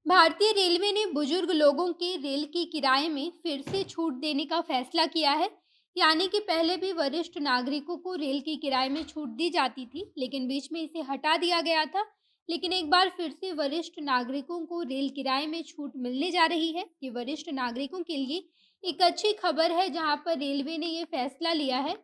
भारतीय रेलवे ने बुजुर्ग लोगों के रेल की किराए में फिर से छूट देने का फैसला किया है। यानी कि पहले भी वरिष्ठ नागरिकों को रेल की किराए में छूट दी जाती थी, लेकिन बीच में इसे हटा दिया गया था। लेकिन एक बार फिर से वरिष्ठ नागरिकों को रेल किराए में छूट मिलने जा रही है। ये वरिष्ठ नागरिकों के लिए एक अच्छी खबर है, जहां पर रेलवे ने ये फैसला लिया है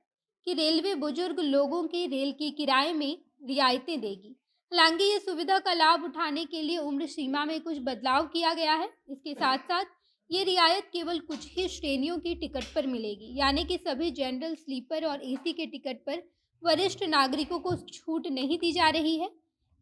कि रेलवे बुजुर्ग लोगों के रेल की किराए में रियायतें देगी। हालांकि ये सुविधा का लाभ उठाने के लिए उम्र सीमा में कुछ बदलाव किया गया है। इसके साथ साथ ये रियायत केवल कुछ ही श्रेणियों की टिकट पर मिलेगी, यानी कि सभी जनरल, स्लीपर और एसी के टिकट पर वरिष्ठ नागरिकों को छूट नहीं दी जा रही है।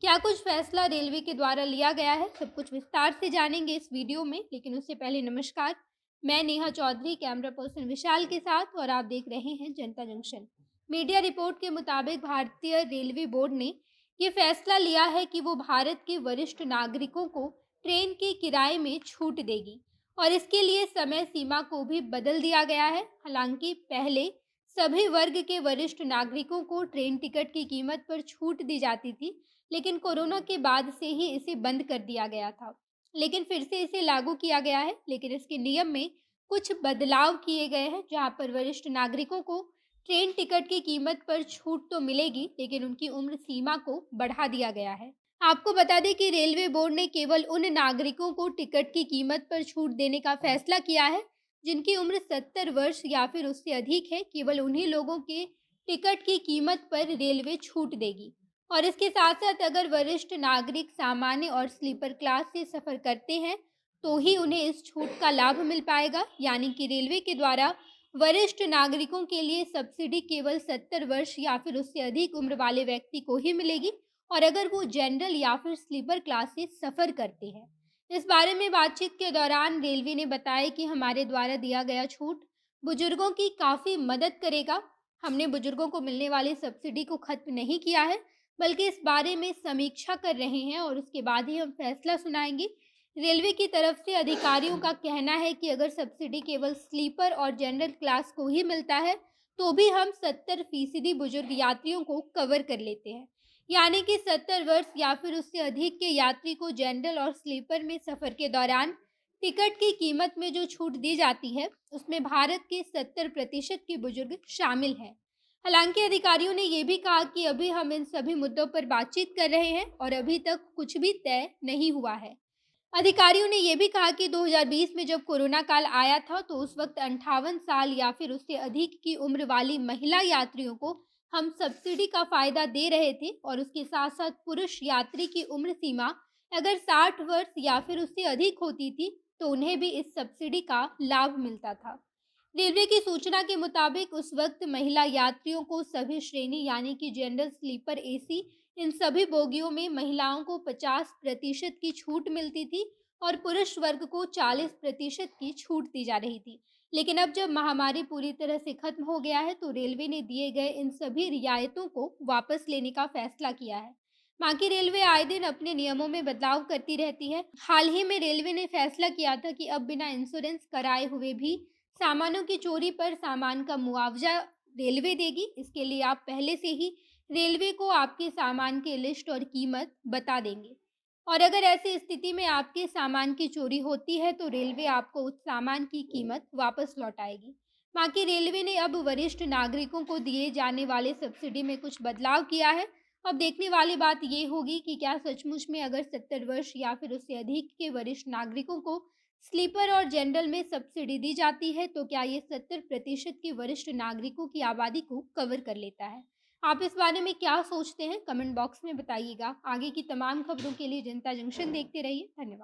क्या कुछ फैसला रेलवे के द्वारा लिया गया है, सब कुछ विस्तार से जानेंगे इस वीडियो में। लेकिन उससे पहले नमस्कार, मैं नेहा चौधरी, कैमरा पर्सन विशाल के साथ, और आप देख रहे हैं जनता जंक्शन। मीडिया रिपोर्ट के मुताबिक भारतीय रेलवे बोर्ड ने ये फैसला लिया है कि वो भारत के वरिष्ठ नागरिकों को ट्रेन के किराए में छूट देगी, और इसके लिए समय सीमा को भी बदल दिया गया है। हालांकि पहले सभी वर्ग के वरिष्ठ नागरिकों को ट्रेन टिकट की कीमत पर छूट दी जाती थी, लेकिन कोरोना के बाद से ही इसे बंद कर दिया गया था। लेकिन फिर से इसे लागू किया गया है, लेकिन इसके नियम में कुछ बदलाव किए गए हैं, जहां पर वरिष्ठ नागरिकों को ट्रेन टिकट की कीमत पर छूट तो मिलेगी, लेकिन उनकी उम्र सीमा को बढ़ा दिया गया है। आपको बता दें कि रेलवे बोर्ड ने केवल उन नागरिकों को टिकट की कीमत पर छूट देने का फैसला किया है जिनकी उम्र 70 वर्ष या फिर उससे अधिक है। केवल उन्हीं लोगों के टिकट की कीमत पर रेलवे छूट देगी। और इसके साथ साथ अगर वरिष्ठ नागरिक सामान्य और स्लीपर क्लास से सफ़र करते हैं, तो ही उन्हें इस छूट का लाभ मिल पाएगा। यानी कि रेलवे के द्वारा वरिष्ठ नागरिकों के लिए सब्सिडी केवल 70 वर्ष या फिर उससे अधिक उम्र वाले व्यक्ति को ही मिलेगी, और अगर वो जनरल या फिर स्लीपर क्लास से सफ़र करते हैं। इस बारे में बातचीत के दौरान रेलवे ने बताया कि हमारे द्वारा दिया गया छूट बुजुर्गों की काफ़ी मदद करेगा। हमने बुजुर्गों को मिलने वाली सब्सिडी को खत्म नहीं किया है, बल्कि इस बारे में समीक्षा कर रहे हैं और उसके बाद ही हम फैसला सुनाएंगे। रेलवे की तरफ से अधिकारियों का कहना है कि अगर सब्सिडी केवल स्लीपर और जनरल क्लास को ही मिलता है, तो भी हम 70% बुजुर्ग यात्रियों को कवर कर लेते हैं। यानी कि 70 वर्ष या फिर उससे अधिक के यात्री को जनरल और स्लीपर में सफ़र के दौरान टिकट की कीमत में जो छूट दी जाती है, उसमें भारत के 70% के बुजुर्ग शामिल हैं। हालांकि अधिकारियों ने यह भी कहा कि अभी हम इन सभी मुद्दों पर बातचीत कर रहे हैं और अभी तक कुछ भी तय नहीं हुआ है। अधिकारियों ने यह भी कहा कि 2020 में जब कोरोना काल आया था, तो उस वक्त 58 साल या फिर उससे अधिक की उम्र वाली महिला यात्रियों को हम सब्सिडी का फ़ायदा दे रहे थे, और उसके साथ-साथ पुरुष यात्री की उम्र सीमा अगर 60 वर्ष या फिर उससे अधिक होती थी, तो उन्हें भी इस सब्सिडी का लाभ मिलता था। रेलवे की सूचना के मुताबिक उस वक्त महिला यात्रियों को सभी श्रेणी, यानी कि जनरल, स्लीपर, एसी, इन सभी बोगियों में महिलाओं को 50% की छूट मिलती थी, और पुरुष वर्ग को 40% की छूट दी जा रही थी। लेकिन अब जब महामारी पूरी तरह से खत्म हो गया है, तो रेलवे ने दिए गए इन सभी रियायतों को वापस लेने का फैसला किया है। बाकी रेलवे आए दिन अपने नियमों में बदलाव करती रहती है। हाल ही में रेलवे ने फैसला किया था कि अब बिना इंश्योरेंस कराए हुए भी सामानों की चोरी पर सामान का मुआवजा रेलवे देगी। इसके लिए आप पहले से ही रेलवे को आपके सामान की लिस्ट और कीमत बता देंगे, और अगर ऐसी स्थिति में आपके सामान की चोरी होती है, तो रेलवे आपको उस सामान की कीमत वापस लौटाएगी। बाकी रेलवे ने अब वरिष्ठ नागरिकों को दिए जाने वाले सब्सिडी में कुछ बदलाव किया है। अब देखने वाली बात ये होगी कि क्या सचमुच में अगर 70 वर्ष या फिर उससे अधिक के वरिष्ठ नागरिकों को स्लीपर और जनरल में सब्सिडी दी जाती है, तो क्या ये 70% के वरिष्ठ नागरिकों की आबादी को कवर कर लेता है। आप इस बारे में क्या सोचते हैं, कमेंट बॉक्स में बताइएगा। आगे की तमाम खबरों के लिए जनता जंक्शन देखते रहिए। धन्यवाद।